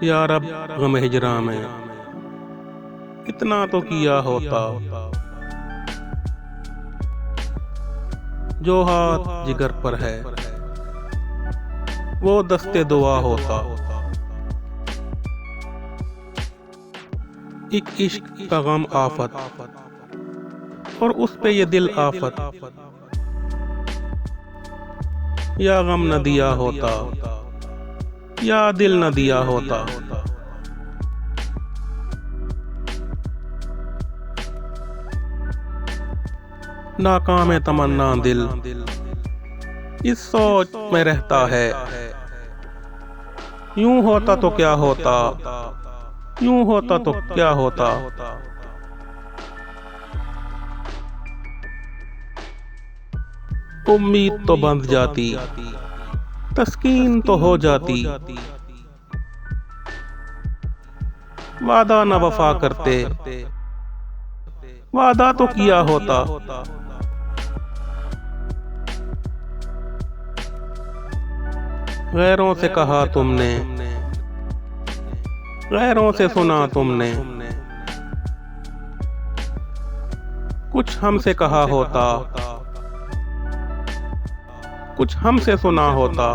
या रब गम हिजरा में इतना तो किया होता, जो हाथ जिगर पर है वो दस्ते दुआ होता। एक इश्क का गम आफत और उस पे ये दिल आफत, या गम न दिया होता या दिल न दिया होता। नाकाम तमन्ना दिल इस सोच में रहता है, यूं होता तो क्या होता, यूं होता तो क्या होता। उम्मीद तो बंध जाती, तस्कीन तो हो जाती, वादा न वफा करते, वादा तो किया होता। गैरों से कहा तुमने, गैरों से सुना तुमने, कुछ हमसे कहा होता, कुछ हमसे सुना होता।